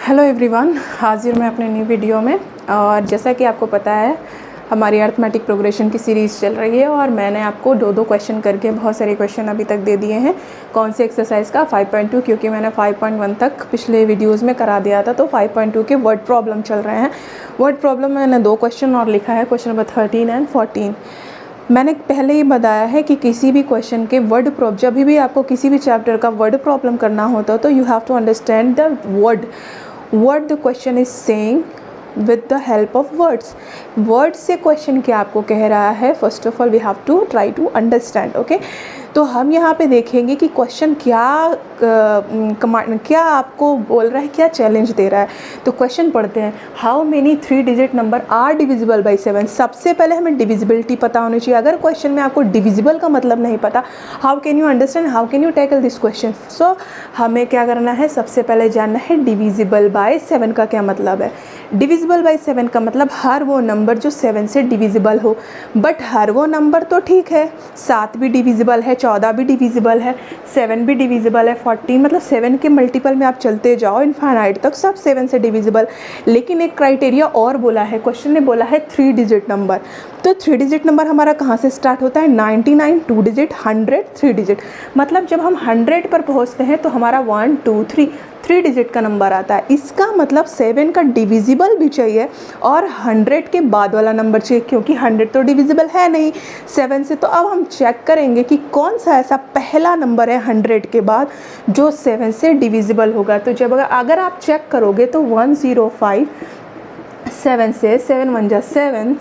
Hello everyone, हाजिर मैं अपने न्यू वीडियो में। और जैसा कि आपको पता है हमारी अर्थमेटिक प्रोग्रेशन की सीरीज़ चल रही है और मैंने आपको दो क्वेश्चन करके बहुत सारे क्वेश्चन अभी तक दे दिए हैं। कौन से एक्सरसाइज का 5.2, क्योंकि मैंने 5.1 तक पिछले वीडियोस में करा दिया था, तो 5.2 के वर्ड प्रॉब्लम चल रहे हैं। वर्ड प्रॉब्लम मैंने 2 क्वेश्चन और लिखा है, क्वेश्चन नंबर 13 एंड 14। मैंने पहले ही बताया है कि किसी भी क्वेश्चन के वर्ड प्रॉब्लम, जब भी आपको किसी भी चैप्टर का वर्ड प्रॉब्लम करना होता है तो you have to understand the word what the question is saying with the help of words. Word से क्वेश्चन क्या आपको कह रहा है, first of all we have to try to understand. Okay, तो हम यहाँ पे देखेंगे कि क्वेश्चन क्या आपको बोल रहा है, क्या चैलेंज दे रहा है। तो क्वेश्चन पढ़ते हैं, how many 3 digit number are divisible by 7। सबसे पहले हमें डिविजिबिलिटी पता होनी चाहिए। अगर क्वेश्चन में आपको डिविजिबल का मतलब नहीं पता, how can you understand, how can you tackle this question. So हमें क्या करना है, सबसे पहले जानना है डिविजिबल बाय 7 का क्या मतलब है। डिविजिबल बाय 7 का मतलब हर वो नंबर जो 7 से डिविजिबल हो। बट हर वो नंबर तो ठीक है, 7 भी डिविजिबल है, 14 भी डिविजिबल है, 7 भी डिविजिबल है, 14 मतलब 7 के मल्टीपल में आप चलते जाओ इनफाइनाइट तक, सब 7 से डिविजिबल। लेकिन एक क्राइटेरिया और बोला है, क्वेश्चन ने बोला है 3 डिजिट नंबर। तो 3 डिजिट नंबर हमारा कहाँ से स्टार्ट होता है, 99 2 डिजिट, 100 3 डिजिट। मतलब जब हम 100 पर पहुँचते हैं तो हमारा 1 2 3 डिजिट का नंबर आता है। इसका मतलब 7 का डिविजिबल भी चाहिए और 100 के बाद वाला नंबर चाहिए, क्योंकि 100 तो डिविजिबल है नहीं 7 से। तो अब हम चेक करेंगे कि कौन सा ऐसा पहला नंबर है 100 के बाद जो 7 से डिविजिबल होगा। तो जब अगर आप चेक करोगे तो 105, 7 से 7 1 जा 7,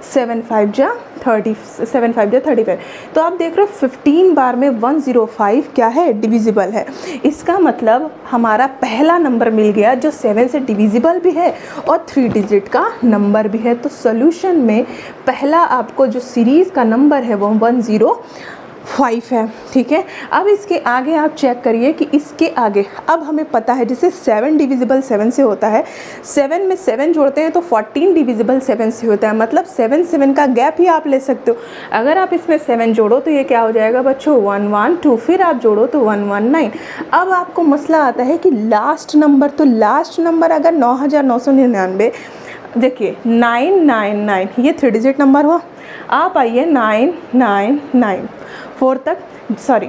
7 5 जा 30, 7 5 जा 35। तो आप देख रहे हो 15 बार में 105 क्या है, डिविजिबल है। इसका मतलब हमारा पहला नंबर मिल गया जो 7 से डिविजिबल भी है और 3 डिजिट का नंबर भी है। तो सॉल्यूशन में पहला आपको जो सीरीज़ का नंबर है वो 105 है। ठीक है, अब इसके आगे आप चेक करिए कि इसके आगे अब हमें पता है, जैसे 7 डिविजिबल 7 से होता है, 7 में 7 जोड़ते हैं तो 14 डिविजिबल 7 से होता है। मतलब 7 का गैप ही आप ले सकते हो। अगर आप इसमें 7 जोड़ो तो ये क्या हो जाएगा बच्चों, 112, फिर आप जोड़ो तो 119। अब आपको मसला आता है कि लास्ट नंबर, तो लास्ट नंबर अगर 9999, देखिए 999 ये 3 डिजिट नंबर हुआ। आप आइए 9994 तक, सॉरी,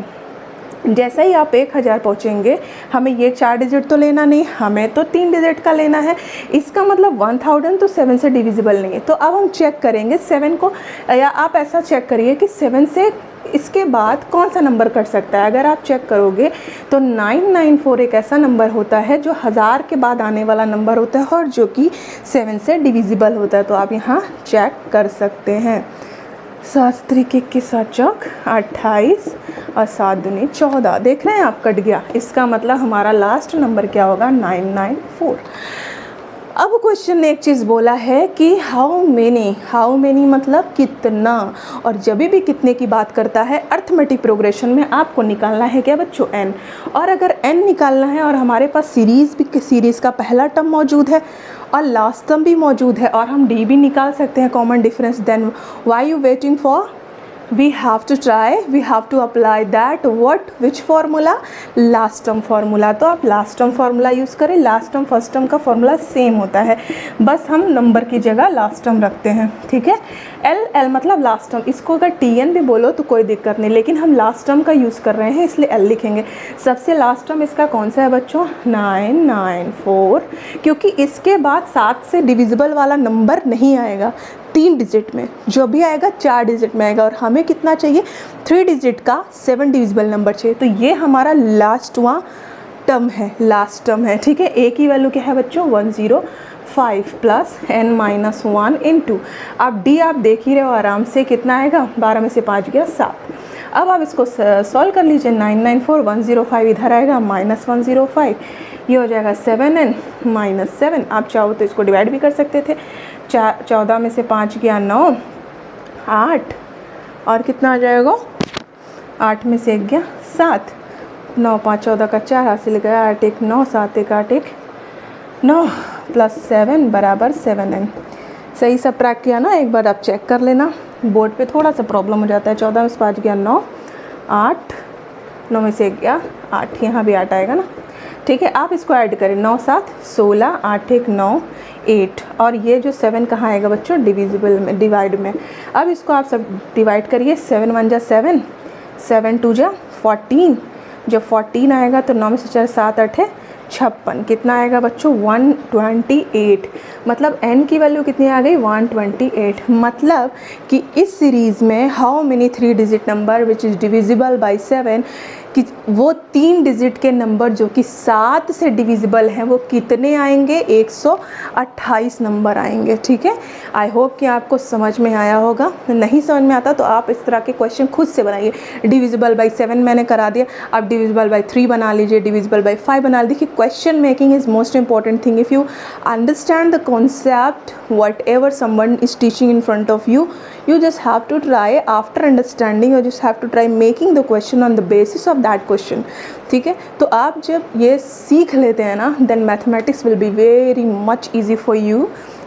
जैसे ही आप 1000 पहुँचेंगे हमें ये 4 डिजिट तो लेना नहीं, हमें तो 3 डिजिट का लेना है। इसका मतलब 1000 तो 7 से डिविजिबल नहीं है। तो अब हम चेक करेंगे 7 को, या आप ऐसा चेक करिए कि 7 से इसके बाद कौन सा नंबर कट सकता है। अगर आप चेक करोगे तो 994 एक ऐसा नंबर होता है जो 1000 के बाद आने वाला नंबर होता है और जो कि 7 से डिविजिबल होता है। तो आप यहाँ चेक कर सकते हैं। 7 3 21 7 चौक 28 और 7 दूनी 14। देख रहे हैं आप, कट गया। इसका मतलब हमारा लास्ट नंबर क्या होगा, 994। अब क्वेश्चन ने एक चीज़ बोला है कि हाउ मेनी मतलब कितना। और जब भी कितने की बात करता है अर्थमेटिक प्रोग्रेशन में आपको निकालना है क्या बच्चों, n। और अगर n निकालना है और हमारे पास सीरीज़ का पहला टर्म मौजूद है और लास्ट टर्म भी मौजूद है और हम d भी निकाल सकते हैं common difference, then why you waiting for, we have to apply that which formula, last term formula। तो आप last term formula यूज़ करें। last term first term का formula सेम होता है, बस हम नंबर की जगह last term रखते हैं। ठीक है, L मतलब last term, इसको अगर TN भी बोलो तो कोई दिक्कत नहीं, लेकिन हम last term का यूज़ कर रहे हैं इसलिए L लिखेंगे। सबसे लास्ट टर्म इसका कौन सा है बच्चों, 994, क्योंकि इसके बाद 7 से डिविजिबल वाला नंबर नहीं आएगा 3 डिजिट में, जो भी आएगा 4 डिजिट में आएगा। और हमें कितना चाहिए, 3 डिजिट का 7 डिविजिबल नंबर चाहिए। तो ये हमारा लास्ट टर्म है। ठीक है, ए की वैल्यू क्या है बच्चों, 105 प्लस n-1 इंटू, अब डी आप देख ही रहे हो आराम से, कितना आएगा, 12 में से 5 गया 7। अब आप इसको सॉल्व कर लीजिए, 994 105 इधर आएगा -105, ये हो जाएगा 7n -7। आप चाहो तो इसको डिवाइड भी कर सकते थे। 14 में से 5 गया 9, 8 और कितना आ जाएगा, 8 में से 1 गया 7, 9 5 14 का 4 हासिल गया, 8 1 9 7 1 8 1 9 प्लस 7 बराबर 7n। सही सब ट्रैक किया ना, एक बार आप चेक कर लेना, बोर्ड पे थोड़ा सा प्रॉब्लम हो जाता है। 14 में से 5 गया 9, 8, 9 में से 1 गया 8, यहाँ भी 8 आएगा ना। ठीक है। आप इसको ऐड करें, 9 7 16, 8 1 9 8, और ये जो 7 कहाँ आएगा बच्चों, डिविजिबल में, डिवाइड में। अब इसको आप सब डिवाइड करिए, 7 1 जा 7, 7 2 जा 14, जब 14 आएगा तो 9 में से 4 7 8 है 56, कितना आएगा बच्चों 128। मतलब n की वैल्यू कितनी आ गई 128। मतलब कि इस सीरीज़ में how many 3 digit number which is divisible by 7, कि वो 3 डिजिट के नंबर जो कि 7 से डिविजिबल हैं वो कितने आएंगे, 128 नंबर आएंगे। ठीक है, आई होप कि आपको समझ में आया होगा। नहीं समझ में आता तो आप इस तरह के क्वेश्चन खुद से बनाइए। डिविजिबल बाय 7 मैंने करा दिया, आप डिविजिबल बाय 3 बना लीजिए, डिविजिबल बाय 5 बना लीजिए। देखिए, question making is most important thing. If you understand the concept what ever someone is teaching in front of you, you just have to try, after understanding you just have to try making the question on the basis of that question। ठीक है, तो आप जब ये सीख लेते हैं ना, then mathematics will be very much easy for you,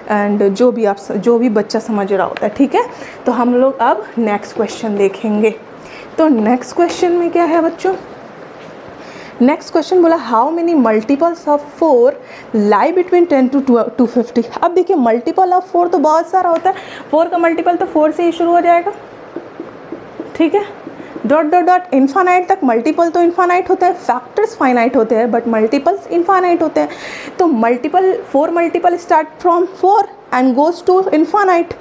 and जो भी बच्चा समझ रहा होता है। ठीक है, तो हम लोग अब नेक्स्ट क्वेश्चन देखेंगे। तो नेक्स्ट क्वेश्चन में क्या है बच्चों, नेक्स्ट क्वेश्चन बोला how many multiples of 4 lie between 10 to 250। अब देखिए, मल्टीपल ऑफ 4 तो बहुत सारा होता है, 4 का मल्टीपल तो 4 से ही शुरू हो जाएगा। ठीक है, डॉट डॉट डॉट इन्फानाइट तक मल्टीपल तो इन्फानाइट होता है, फैक्टर्स फाइनाइट होते हैं बट मल्टीपल्स इन्फानाइट होते हैं। तो multiple 4 multiple start from 4 and goes to infinite.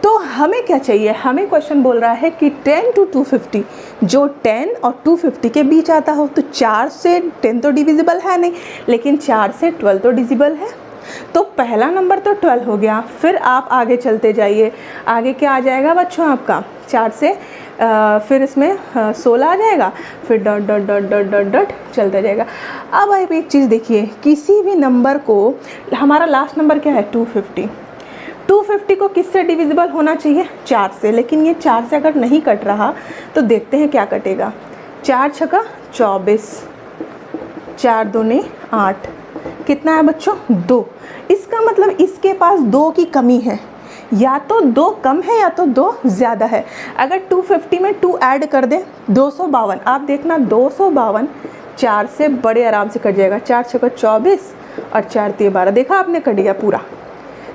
तो हमें क्या चाहिए, हमें क्वेश्चन बोल रहा है कि 10 to 250 जो 10 और 250 के बीच आता हो। तो 4 से 10 तो डिविजिबल है नहीं, लेकिन 4 से 12 तो डिविजिबल है। तो पहला नंबर तो 12 हो गया। फिर आप आगे चलते जाइए, आगे क्या आ जाएगा बच्चों आपका, 4 से फिर इसमें 16 आ जाएगा, फिर dot dot dot dot dot dot चलता जाएगा। अब आप एक चीज़ देखिए, किसी भी नंबर को, हमारा लास्ट नंबर क्या है 250, 250 को किससे डिविजिबल होना चाहिए, 4 से। लेकिन ये 4 से अगर नहीं कट रहा तो देखते हैं क्या कटेगा। 4 छक्का 24, 4 दूनी 8, कितना है बच्चों 2। इसका मतलब इसके पास 2 की कमी है, या तो 2 कम है या तो 2 ज़्यादा है। अगर 250 में 2 ऐड कर दें 252, आप देखना 252 4 से बड़े आराम से कट जाएगा। 4 छक्का 24 और 4 3 12, देखा आपने, कट गया पूरा।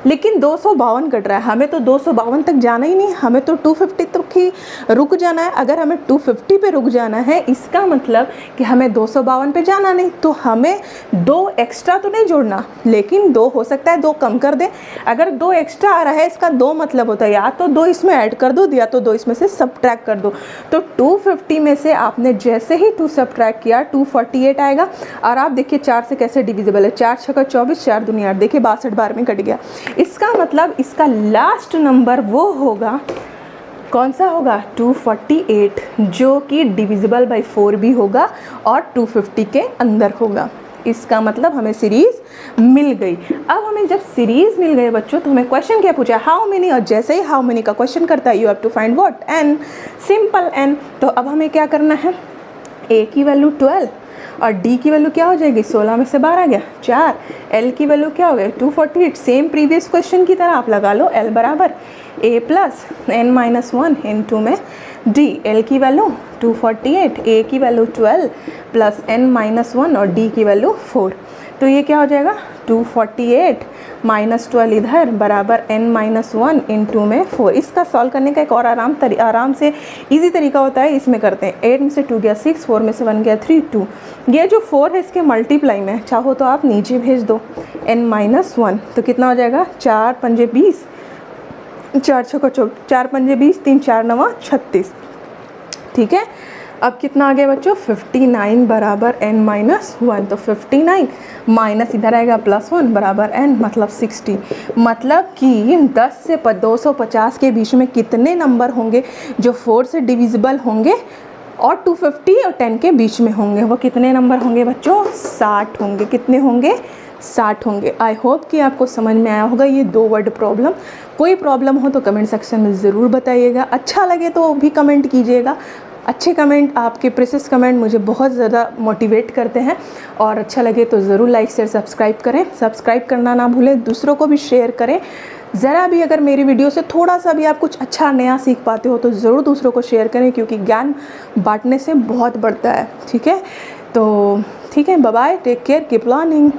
लेकिन 252 कट रहा है, हमें तो 252 तक जाना ही नहीं, हमें तो 250 तक ही रुक जाना है। अगर हमें 250 पे रुक जाना है, इसका मतलब कि हमें 252 पे जाना नहीं। तो हमें 2 एक्स्ट्रा तो नहीं जोड़ना, लेकिन 2 हो सकता है 2 कम कर दें। अगर 2 एक्स्ट्रा आ रहा है, इसका 2 मतलब होता है या तो 2 इसमें ऐड कर दो या तो 2 इसमें से सबट्रैक्ट कर दो। तो 250 में से आपने जैसे ही 2 सबट्रैक्ट किया 248 आएगा। और आप देखिए 4 से कैसे डिविजिबल है, 4 छक्का 24, 4 दूनी 8, देखिए 62 बार में कट गया। इसका मतलब इसका लास्ट नंबर वो होगा, कौन सा होगा 248, जो कि डिविजिबल बाय 4 भी होगा और 250 के अंदर होगा। इसका मतलब हमें सीरीज़ मिल गई। अब हमें जब सीरीज़ मिल गई बच्चों, तो हमें क्वेश्चन क्या पूछा, हाउ मेनी, और जैसे ही हाउ मेनी का क्वेश्चन करता है you have to find what, n, simple n। तो अब हमें क्या करना है, a की वैल्यू 12 और d की वैल्यू क्या हो जाएगी, 16 में से 12 गया 4, l की वैल्यू क्या हो गई 248। सेम प्रीवियस क्वेश्चन की तरह आप लगा लो, l बराबर a प्लस n-1 इनटू में d, l की वैल्यू 248, a की वैल्यू 12 प्लस n-1 और d की वैल्यू 4। तो ये क्या हो जाएगा 248 माइनस 12 इधर बराबर n-1 इंटू में 4। इसका सॉल्व करने का एक और आराम से इजी तरीका होता है, इसमें करते हैं। 8 में से 2 गया 6, 4 में से 1 गया 3, 2। ये जो 4 है इसके मल्टीप्लाई में चाहो तो आप नीचे भेज दो n-1, तो कितना हो जाएगा 4 पंजे 20, 4 छक्का 4 पंजे 20, 3 4 9 36। ठीक है, अब कितना आ गया बच्चों 59 बराबर n-1। तो 59 माइनस इधर आएगा +1 बराबर n, मतलब 60। मतलब कि 10 से 250 के बीच में कितने नंबर होंगे जो 4 से डिविजिबल होंगे और 250 और 10 के बीच में होंगे। वो कितने नंबर होंगे बच्चों, 60 होंगे। कितने होंगे, 60 होंगे। आई होप कि आपको समझ में आया होगा ये 2 वर्ड प्रॉब्लम। कोई प्रॉब्लम हो तो कमेंट सेक्शन में ज़रूर बताइएगा, अच्छा लगे तो भी कमेंट कीजिएगा। अच्छे कमेंट, आपके प्रेसियस कमेंट मुझे बहुत ज़्यादा मोटिवेट करते हैं, और अच्छा लगे तो ज़रूर लाइक शेयर सब्सक्राइब करें। सब्सक्राइब करना ना भूलें, दूसरों को भी शेयर करें। ज़रा भी अगर मेरी वीडियो से थोड़ा सा भी आप कुछ अच्छा नया सीख पाते हो तो ज़रूर दूसरों को शेयर करें, क्योंकि ज्ञान बांटने से बहुत बढ़ता है। ठीक है, तो ठीक है, bye bye, take care, keep learning.